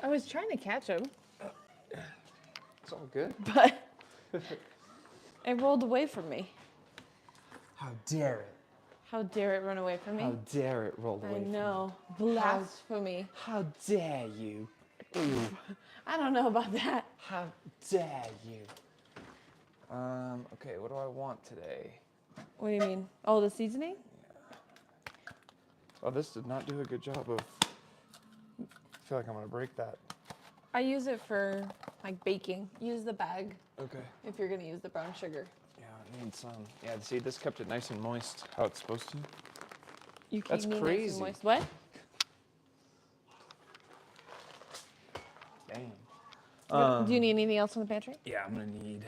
I was trying to catch him. It's all good. But it rolled away from me. How dare it? How dare it run away from me? How dare it roll away I from know. Blasphemy. How dare you? Ooh. I don't know about that. How dare you? Okay, what do I want today? What do you mean? Oh, the seasoning? Yeah. Oh, this did not do a good job of... I feel like I'm gonna break that. I use it for like baking. Use the bag. Okay. If you're gonna use the brown sugar. Yeah, I need some. Yeah, see, this kept it nice and moist, how it's supposed to. You keep That's me crazy. nice and moist. What? Damn. Do you need anything else in the pantry? Yeah, I'm gonna need...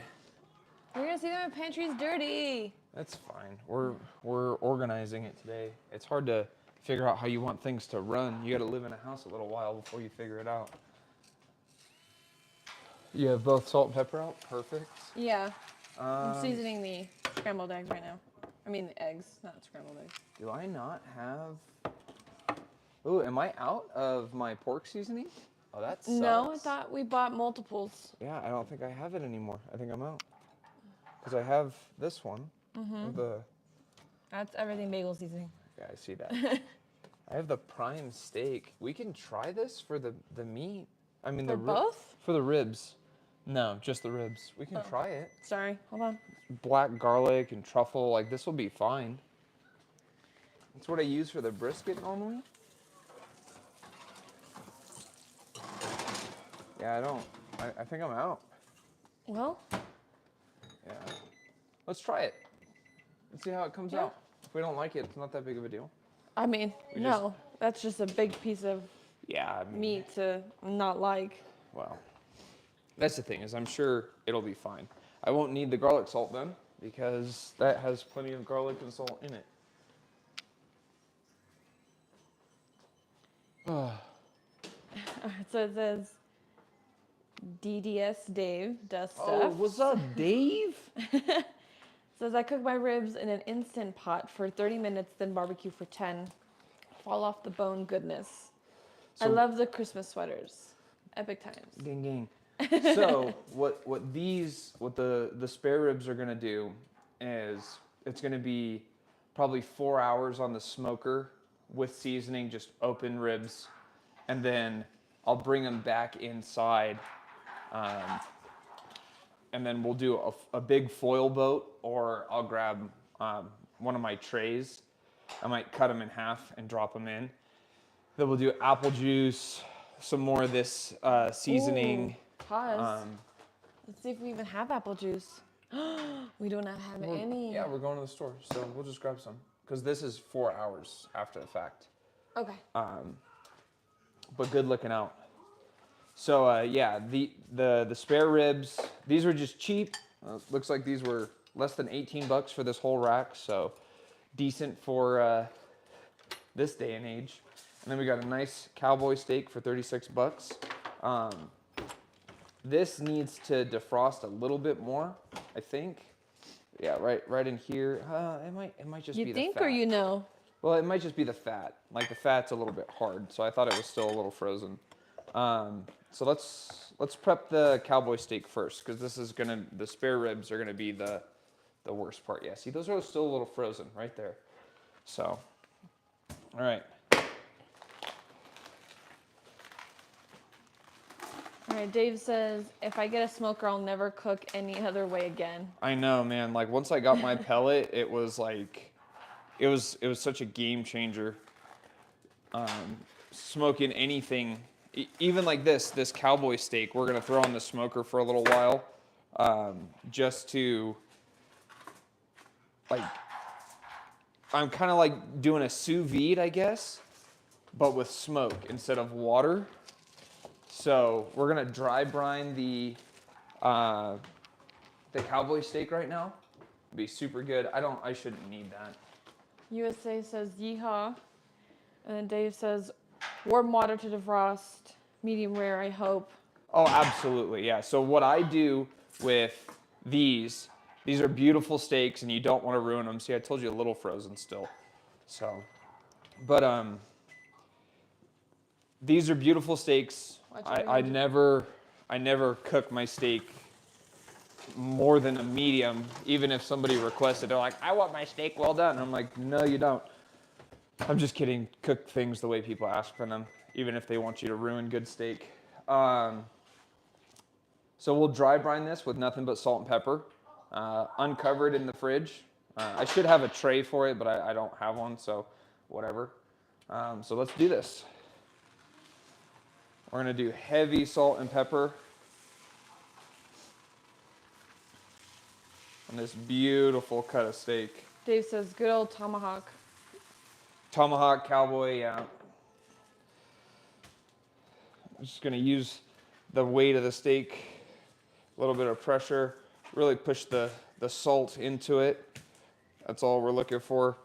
We're gonna see that my pantry's dirty. That's fine. We're organizing it today. It's hard to figure out how you want things to run. You gotta live in a house a little while before you figure it out. You have both salt and pepper out? Perfect. Yeah. I'm seasoning the scrambled eggs right now. I mean the eggs, not scrambled eggs. Do I not have... Ooh, am I out of my pork seasoning? Oh, that sucks. No, I thought we bought multiples. Yeah, I don't think I have it anymore. I think I'm out. Because I have this one. Mm-hmm. That's everything bagel seasoning. Yeah, I see that. I have the prime steak. We can try this for the meat. I mean, for both? For the ribs. No, just the ribs. We can try it. Sorry, hold on. Black garlic and truffle, like this will be fine. That's what I use for the brisket normally. Yeah, I think I'm out. Well. Yeah. Let's try it. Let's see how it comes out. If we don't like it, it's not that big of a deal. I mean, no. That's just a big piece of meat to not like. Well, that's the thing, is I'm sure it'll be fine. I won't need the garlic salt then, because that has plenty of garlic and salt in it. So it says, DDS Dave does stuff. Oh, what's up, Dave? Says, I cook my ribs in an Instant Pot for 30 minutes, then barbecue for 10. Fall off the bone goodness. I love the Christmas sweaters. Epic times. Gang, gang. So what the spare ribs are gonna do is it's gonna be probably 4 hours on the smoker with seasoning, just open ribs, and then I'll bring them back inside, and then we'll do a big foil boat, or I'll grab one of my trays. I might cut them in half and drop them in. Then we'll do apple juice, some more of this seasoning. Ooh, pause. Let's see if we even have apple juice. We do not have any. Yeah, we're going to the store, so we'll just grab some. Because this is 4 hours after the fact. Okay. But good looking out. So yeah, the spare ribs, these were just cheap. Looks like these were less than 18 bucks for this whole rack, so decent for this day and age. And then we got a nice Cowboy steak for 36 bucks. This needs to defrost a little bit more, I think. Yeah, right in here. It might just be the fat. You think, or you know? Well, it might just be the fat. Like the fat's a little bit hard, so I thought it was still a little frozen. So let's prep the Cowboy steak first, because the spare ribs are gonna be the worst part. Yeah, see, those are still a little frozen right there. So, all right. All right, Dave says, if I get a smoker, I'll never cook any other way again. I know, man. Like once I got my pellet, it was like, it was such a game changer. Smoking anything, even like this Cowboy steak, we're gonna throw on the smoker for a little while, just to, like, I'm kind of like doing a sous vide, I guess, but with smoke instead of water. So we're gonna dry brine the Cowboy steak right now. It'll be super good. I shouldn't need that. USA says yeehaw, and then Dave says warm water to defrost, medium rare, I hope. Oh, absolutely, yeah. So what I do with these are beautiful steaks, and you don't want to ruin them. See, I told you a little frozen still. So, but these are beautiful steaks. I never cook my steak more than a medium, even if somebody requested. They're like, I want my steak well done. And I'm like, no, you don't. I'm just kidding. Cook things the way people ask for them, even if they want you to ruin good steak. So we'll dry brine this with nothing but salt and pepper, uncovered in the fridge. I should have a tray for it, but I don't have one, so whatever. So let's do this. We're gonna do heavy salt and pepper on this beautiful cut of steak. Dave says, good old tomahawk. Tomahawk, Cowboy, yeah. I'm just gonna use the weight of the steak, a little bit of pressure, really push the salt into it. That's all we're looking for.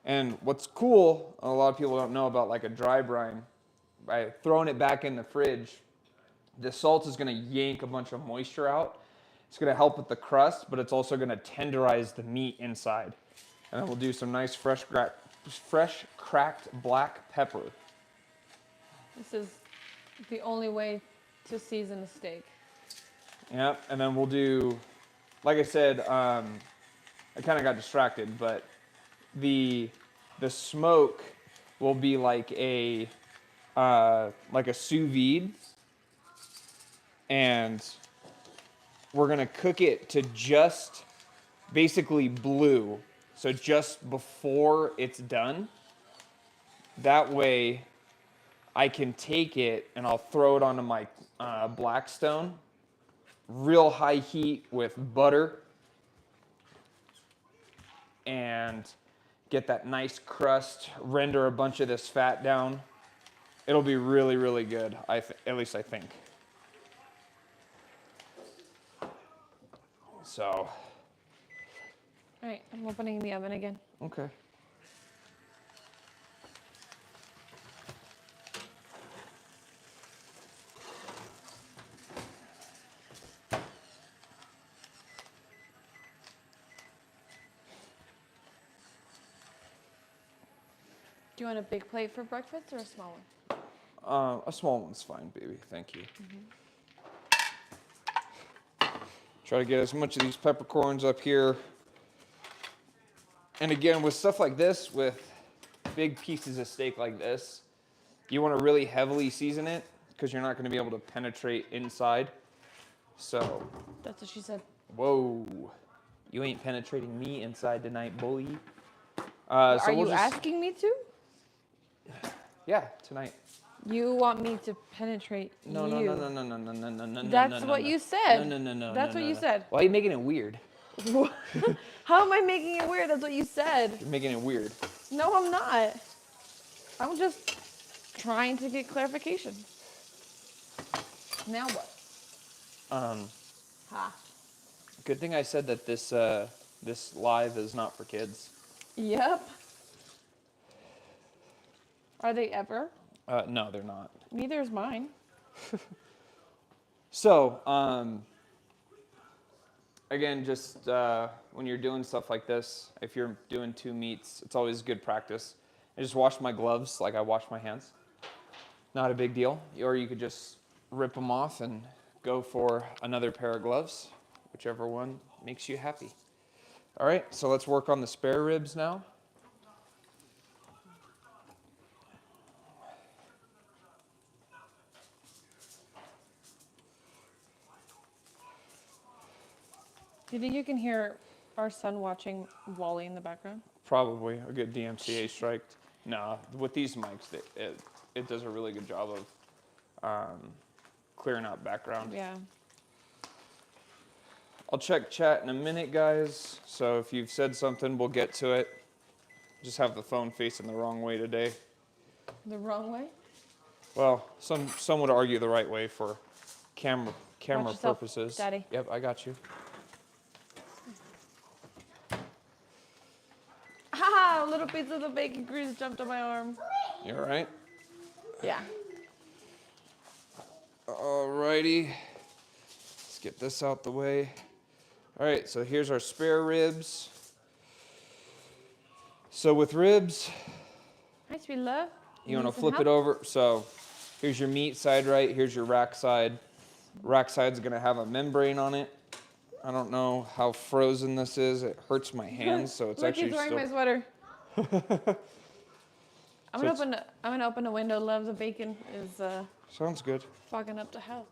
And what's cool, a lot of people don't know about like a dry brine, by throwing it back in the fridge, the salt is gonna yank a bunch of moisture out. It's gonna help with the crust, but it's also gonna tenderize the meat inside. And then we'll do some nice fresh cracked black pepper. This is the only way to season a steak. Yep, and then we'll do, like I said, I kind of got distracted, but the smoke will be like a sous vide, and we're gonna cook it to just basically blue, so just before it's done. That way I can take it and I'll throw it onto my Blackstone, real high heat with butter, and get that nice crust, render a bunch of this fat down. It'll be really, really good, at least I think. So. All right, I'm opening the oven again. Okay. Do you want a big plate for breakfast or a small one? A small one's fine, baby. Thank you. Try to get as much of these peppercorns up here. And again, with stuff like this, with big pieces of steak like this, you want to really heavily season it because you're not going to be able to penetrate inside. So. That's what she said. Whoa. You ain't penetrating me inside tonight, boy. Are you asking me to? Yeah, tonight. You want me to penetrate No. That's what you said. No. That's what you said. Why are you making it weird? How am I making it weird? That's what you said. You're making it weird. No, I'm not. I'm just trying to get clarification. Now what? Good thing I said that this live is not for kids. Yep. Are they ever? No, they're not. Neither is mine. So, again, just when you're doing stuff like this, if you're doing 2 meats, it's always good practice. I just wash my gloves like I wash my hands. Not a big deal. Or you could just rip them off and go for another pair of gloves, whichever one makes you happy. All right, so let's work on the spare ribs now. Do you think you can hear our son watching Wall-E in the background? Probably a good DMCA strike. No, with these mics, it does a really good job of clearing out background. Yeah. I'll check chat in a minute, guys. So if you've said something, we'll get to it. Just have the phone facing the wrong way today. The wrong way? Well, some would argue the right way for camera Watch yourself, purposes. Daddy. Yep, I got you. Ha! A little piece of the bacon grease jumped on my arm. You all right? Yeah. Alrighty. Let's get this out the way. All right, so here's our spare ribs. So with ribs, Hi, sweet love. you want to need some flip help? it over. So Here's your meat side, right? Here's your rack side. Rack side's gonna have a membrane on it. I don't know how frozen this is. It hurts my hands, so it's Look, actually he's wearing still. my sweater. So I'm gonna open the window. Love, the bacon is sounds good. fogging up the house.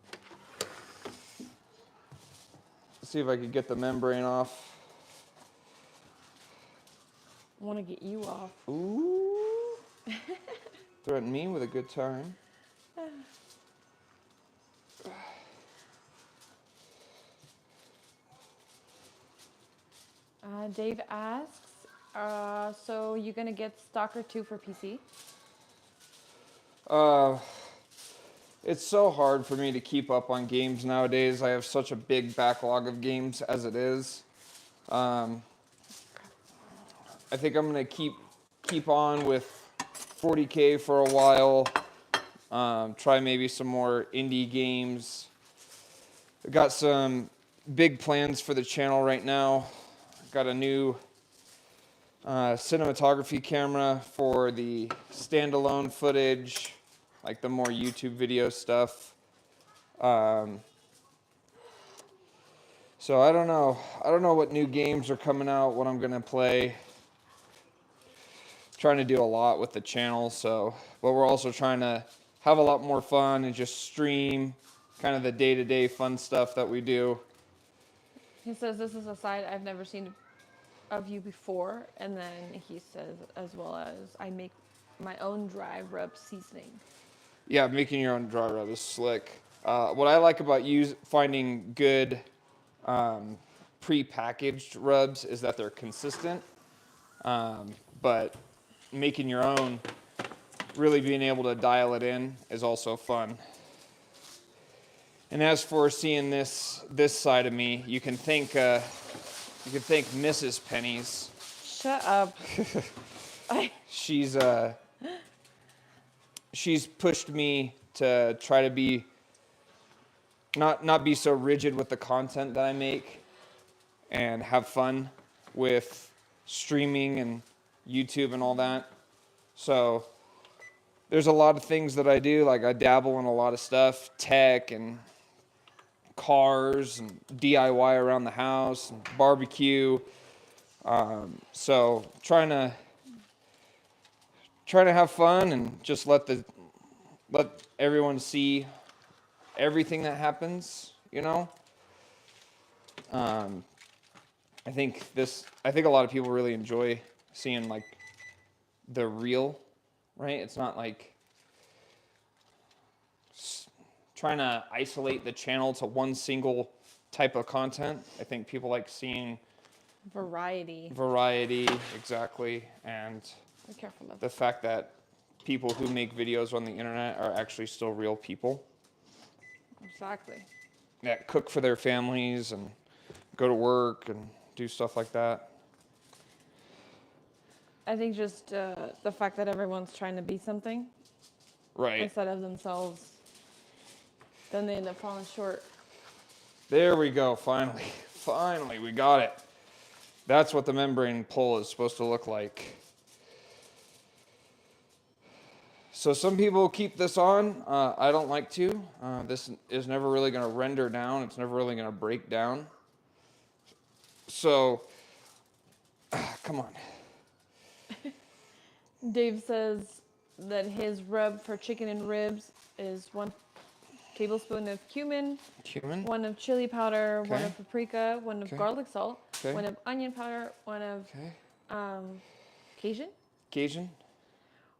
Let's see if I could get the membrane off. I want to get you off. Ooh. Threaten me with a good time. Dave asks, so you gonna get Stalker 2 for PC? It's so hard for me to keep up on games nowadays. I have such a big backlog of games as it is. I think I'm gonna keep on with 40K for a while. Try maybe some more indie games. I've got some big plans for the channel right now. Got a new cinematography camera for the standalone footage, like the more YouTube video stuff. So I don't know. I don't know what new games are coming out, what I'm gonna play. Trying to do a lot with the channel, but we're also trying to have a lot more fun and just stream kind of the day-to-day fun stuff that we do. He says this is a side I've never seen of you before, and then he says as well as I make my own dry rub seasoning. Yeah, making your own dry rub is slick. What I like about finding good pre-packaged rubs is that they're consistent, but making your own, really being able to dial it in is also fun. And as for seeing this side of me, you can thank Mrs. Pennies. Shut up. She's pushed me to try to be not be so rigid with the content that I make and have fun with streaming and YouTube and all that. So there's a lot of things that I do, like I dabble in a lot of stuff, tech and cars and DIY around the house and barbecue. So trying to have fun and just let everyone see everything that happens, you know. I think a lot of people really enjoy seeing like the real, right? It's not like trying to isolate the channel to one single type of content. I think people like seeing Variety, exactly, and be careful of the fact that people who make videos on the internet are actually still real people exactly. that cook for their families and go to work and do stuff like that. I think just the fact that everyone's trying to be something Right. instead of themselves, then they end up falling short. There we go. Finally, we got it. That's what the membrane pull is supposed to look like. So some people keep this on. I don't like to. This is never really going to render down. It's never really going to break down. So, come on. Dave says that his rub for chicken and ribs is 1 tablespoon of cumin, 1 of chili powder, 1 of paprika, 1 of garlic salt, 1 of onion powder, 1 of Cajun?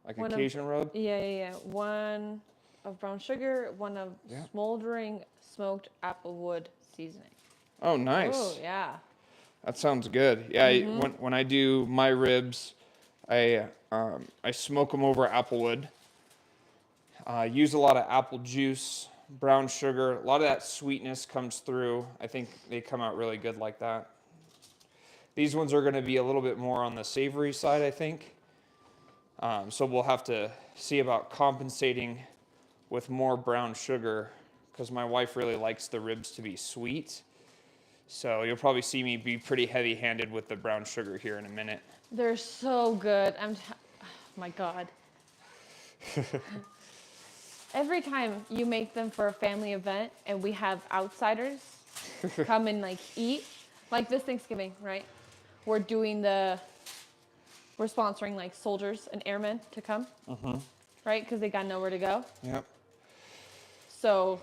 Like a Cajun rub? Yeah. 1 of brown sugar, 1 of smoldering smoked applewood seasoning. Oh, nice. Oh, yeah. That sounds good. Yeah, when I do my ribs, I smoke them over applewood. Use a lot of apple juice, brown sugar. A lot of that sweetness comes through. I think they come out really good like that. These ones are going to be a little bit more on the savory side, I think. So we'll have to see about compensating with more brown sugar because my wife really likes the ribs to be sweet. So you'll probably see me be pretty heavy-handed with the brown sugar here in a minute. They're so good. Oh my God. Every time you make them for a family event and we have outsiders come and like eat, like this Thanksgiving, right? We're sponsoring like soldiers and airmen to come, right? Because they got nowhere to go. Yep. So,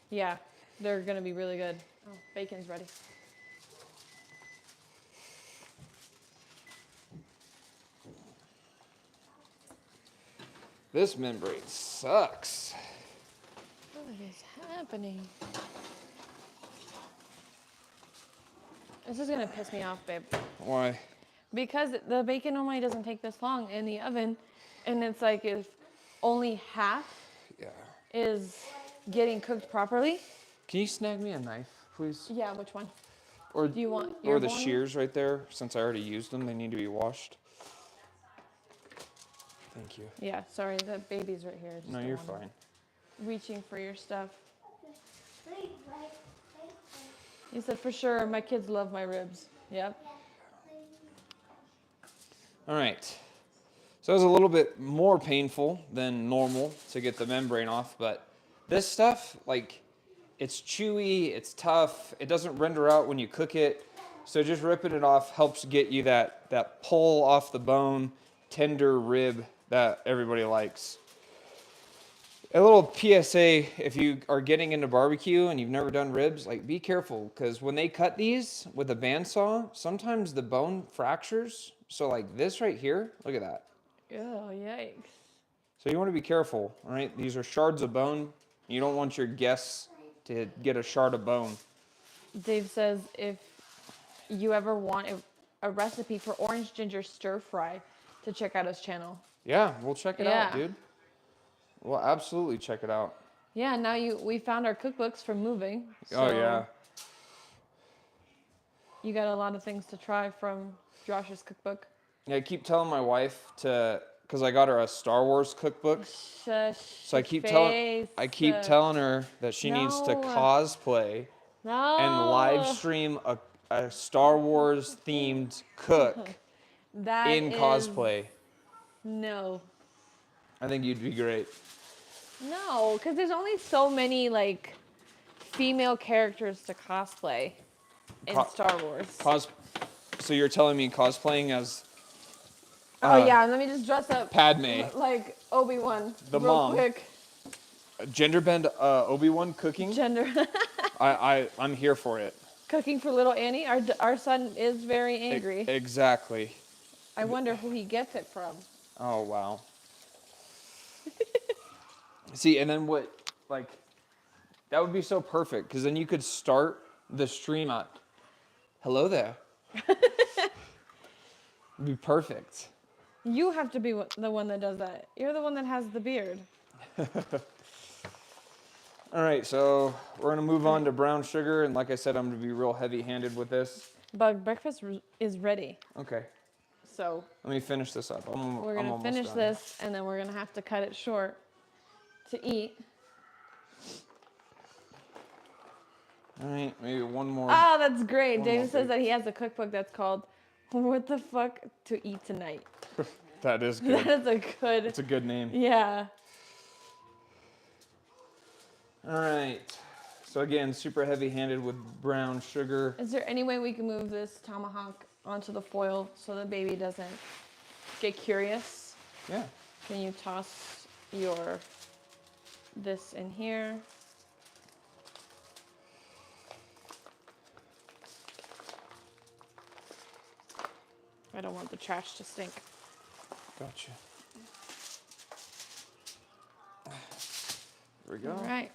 yeah, they're gonna be really good. Oh, bacon's ready. This membrane sucks. What is happening? This is gonna piss me off, babe. Why? Because the bacon normally doesn't take this long in the oven, and it's like if only half is getting cooked properly. Can you snag me a knife, please? Yeah, which one? Or do you want or the shears right there? Since I already used them, they need to be washed. Thank you. Yeah, sorry, the baby's right here. No, you're fine. Reaching for your stuff. You said for sure, my kids love my ribs. Yep. All right. So it was a little bit more painful than normal to get the membrane off, but this stuff, like, it's chewy, it's tough, it doesn't render out when you cook it. So just ripping it off helps get you that pull off the bone, tender rib that everybody likes. A little PSA, if you are getting into barbecue and you've never done ribs, like be careful, because when they cut these with a bandsaw, sometimes the bone fractures. So like this right here, look at that. Oh, yikes. So you want to be careful, all right? These are shards of bone. You don't want your guests to get a shard of bone. Dave says if you ever want a recipe for orange ginger stir fry, to check out his channel. Yeah, we'll check it out, dude. We'll absolutely check it out. Yeah, now we found our cookbooks from moving. So oh, yeah. You got a lot of things to try from Josh's cookbook. Yeah, I keep telling my wife because I got her a Star Wars cookbook. Shush. So I keep telling her that she needs to cosplay and live stream a Star Wars themed cook in cosplay. No. I think you'd be great. No, because there's only so many like female characters to cosplay in Star Wars. So you're telling me cosplaying as oh yeah, let me just dress up Padme, like Obi-Wan, the real mom. quick. Gender bend Obi-Wan cooking. I'm here for it. Cooking for little Annie. Our son is very angry. Exactly. I wonder who he gets it from. Oh wow. See, and then that would be so perfect, because then you could start the stream out. Hello there. It'd be perfect. You have to be the one that does that. You're the one that has the beard. All right, so we're gonna move on to brown sugar, and like I said, I'm gonna be real heavy-handed with this. But breakfast is ready. Okay. So let me finish this up. We're gonna finish this, and then we're gonna have to cut it short to eat. All right, maybe one more. Oh, that's great. David says that he has a cookbook that's called "What the Fuck to Eat Tonight." That is good. That is It's a good name. Yeah. All right. So again, super heavy-handed with brown sugar. Is there any way we can move this tomahawk onto the foil so the baby doesn't get curious? Yeah. Can you toss this in here? I don't want the trash to stink. Gotcha. There we go. All right.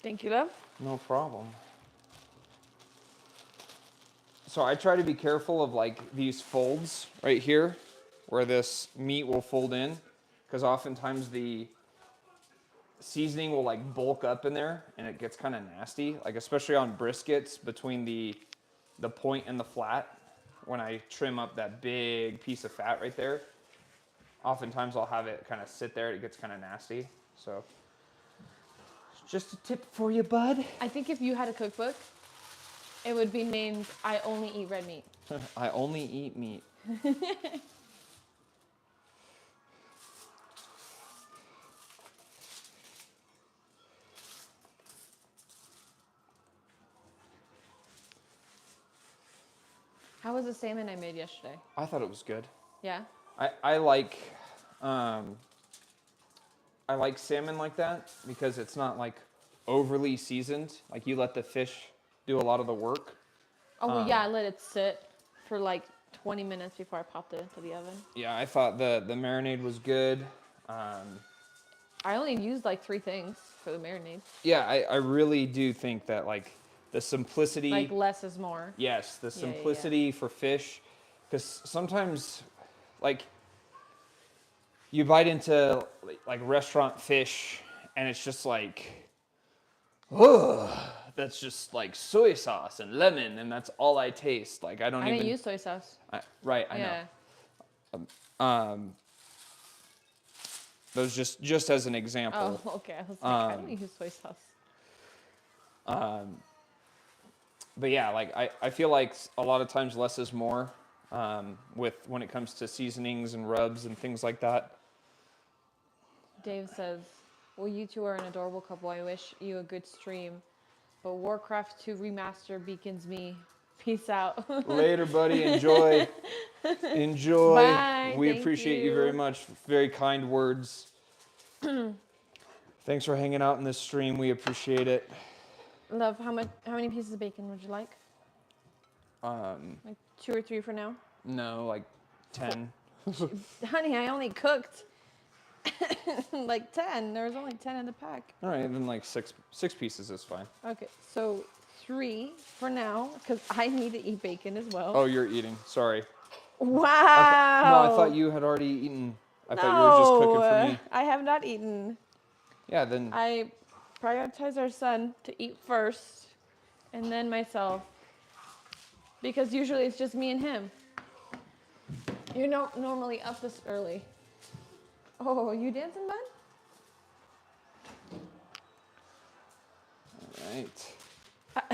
Thank you, love. No problem. So I try to be careful of like these folds right here where this meat will fold in, because oftentimes the seasoning will like bulk up in there and it gets kind of nasty, like especially on briskets between the point and the flat. When I trim up that big piece of fat right there, oftentimes I'll have it kind of sit there. It gets kind of nasty. So just a tip for you, bud. I think if you had a cookbook, it would be named "I Only Eat Red Meat." I only eat meat. How was the salmon I made yesterday? I thought it was good. Yeah? I like salmon like that because it's not like overly seasoned. Like you let the fish do a lot of the work. Oh, well, yeah, I let it sit for like 20 minutes before I popped it into the oven. Yeah, I thought the marinade was good. I only used like 3 things for the marinade. Yeah, I really do think that like the simplicity. Like less is more. Yes, the simplicity for fish. Because sometimes, like, you bite into like restaurant fish and it's just like, ugh, that's just like soy sauce and lemon and that's all I taste. Like I didn't use soy sauce. I know. Those just as an example. Oh, okay. I was like, I don't use soy sauce. But yeah, like I feel like a lot of times less is more when it comes to seasonings and rubs and things like that. Dave says, well, you two are an adorable couple. I wish you a good stream. But Warcraft 2 Remaster beacons me. Peace out. Later, buddy. Enjoy. Enjoy. Bye. We appreciate you very much. Very kind words. Thanks for hanging out in this stream. We appreciate it. Love, how many pieces of bacon would you like? Like 2 or 3 for now? No, like 10. Honey, I only cooked like 10. There was only 10 in the pack. All right, then like six pieces is fine. Okay, so 3 for now, because I need to eat bacon as well. Oh, you're eating. Sorry. Wow. I thought you had already eaten. I thought you were just cooking for me. I have not eaten. Yeah, then. I prioritize our son to eat first, and then myself. Because usually it's just me and him. You're not normally up this early. Oh, you dancing, bud? All right.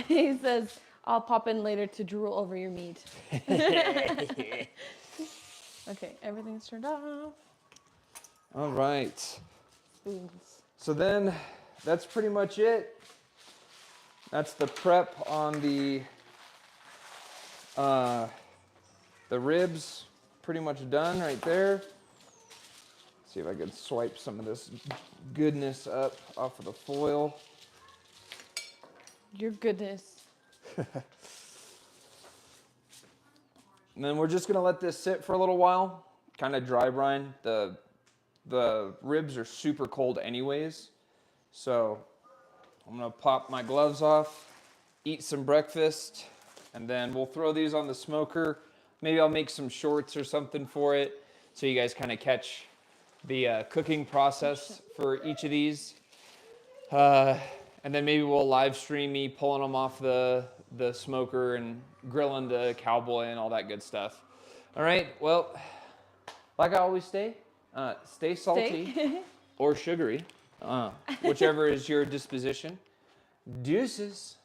He says, I'll pop in later to drool over your meat. Okay, everything's turned off. All right. Spoons. So then that's pretty much it. That's the prep on the ribs. Pretty much done right there. See if I could swipe some of this goodness up off of the foil. Your goodness. And then we're just gonna let this sit for a little while, kind of dry brine. The ribs are super cold anyways. So I'm gonna pop my gloves off, eat some breakfast, and then we'll throw these on the smoker. Maybe I'll make some shorts or something for it so you guys kind of catch the cooking process for each of these. And then maybe we'll live stream me pulling them off the smoker and grilling the Cowboy and all that good stuff. All right, well, like I always say, stay salty or sugary, whichever is your disposition. Deuces.